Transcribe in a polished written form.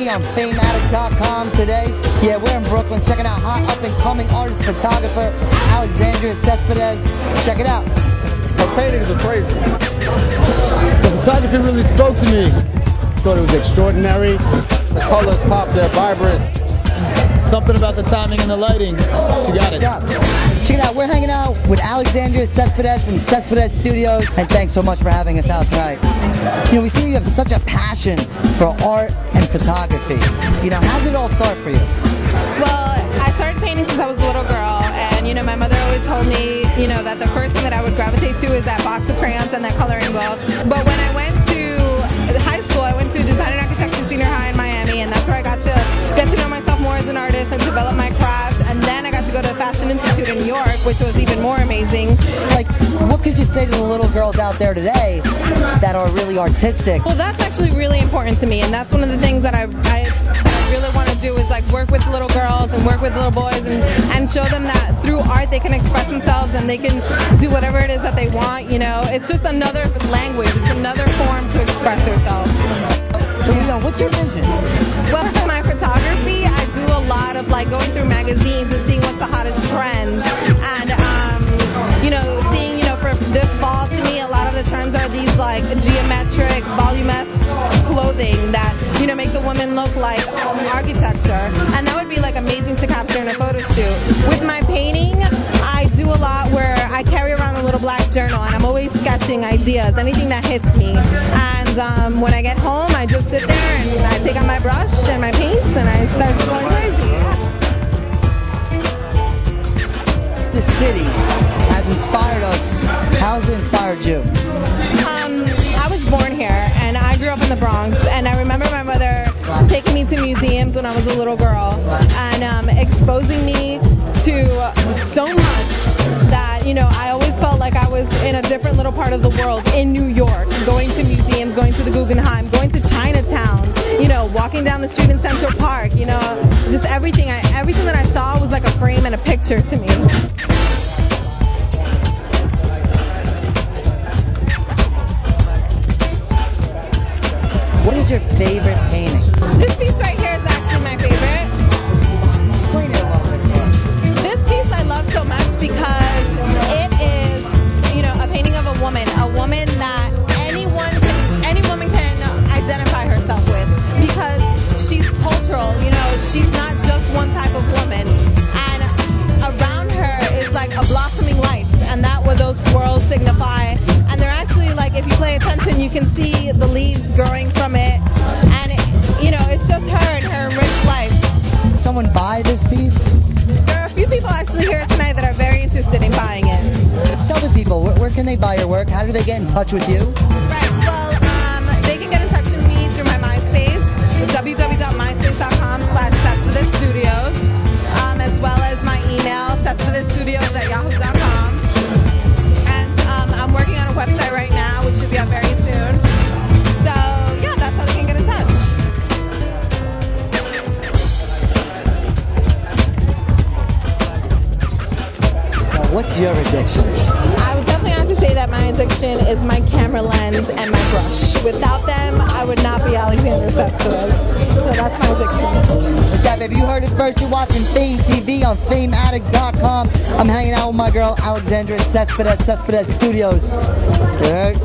TV on FAMEaddict.com today. Yeah, we're in Brooklyn checking out hot up-and-coming artist photographer Aelxandra Cespedes. Check it out. Her paintings are crazy. The photography really spoke to me. Thought it was extraordinary. The colors pop, they're vibrant. Something about the timing and the lighting. She got it. Yeah. Check it out. We're hanging out with Aelxandra Cespedes from Cespedes Studios, and thanks so much for having us out tonight. You know, we see you have such a passion for art and photography. You know, how did it all start for you? Well, I started painting since I was a little girl, and you know, my mother always told me, you know, that the first thing that I would gravitate to is that box of crayons and that coloring book. But when I went to high school, I went to Design and Architecture Senior High in Miami, and that's where I got to get to know myself more as an artist and develop my craft. And then I got to go to the Fashion Institute in New York, which was even more amazing. Like, what could you say to the little girls out there today that are really artistic? Well, that's actually really important to me, and that's one of the things that I really want to do is like work with little girls and work with little boys and show them that through art they can express themselves and they can do whatever it is that they want. You know, it's just another language, it's another form to express yourself. So, you know, what's your vision? Well, for my photography, I do a lot of like going through magazines and seeing what's the hottest trends, and you know, seeing, you know, for this fall, to me a lot of the trends are these like geometric, voluminous clothing that, you know, make the women look like architecture, and that would be like amazing to capture in a photo shoot. With my painting, I do a lot where I carry around a little black journal and I'm always sketching ideas, anything that hits me, and when I get home I just sit there and I take out my brush and my paints and I start going crazy. This city has inspired us. How has it inspired you? I was born here and I grew up in the Bronx, and I remember my mother taking me to museums when I was a little girl and exposing me to so much that, you know, I always felt like I was in a different little part of the world in New York, going to museums, going to the Guggenheim, going to Chinatown, you know, walking down the street in Central Park, you know, just everything that I saw was like a frame and a picture to me. What is your favorite painting? This piece right here is actually my favorite. Explain it a little bit. This piece I love so much because it is, you know, a painting of a woman that any woman can identify herself with, because she's cultural, you know, she's not just one type of woman, and around her is like a blossoming life, and that what those swirls signify, and they're actually like, if you pay attention, you can see the leaves growing from it, and it, you know, it's just her and her rich life. Someone buy this piece? There are a few people actually here tonight that are very interested in buying it. Just tell the people, where can they buy your work? How do they get in touch with you? Right, well, they can get in touch with me through my MySpace, www.myspace.com/Cespedes Studios, as well as my email, cespedesstudios@yahoo.com. And I'm working on a website right now, which should be up very soon. So, yeah, that's how they can get in touch. What's your addiction? I would definitely have to say that my addiction is my camera lens and my brush. Without them, I would not be Aelxandra Cespedes. So that's my addiction. With that, baby, you heard it first. You're watching F.A.M.E TV on FAMEaddict.com. I'm hanging out with my girl, Aelxandra Cespedes, Cespedes Studios. You heard?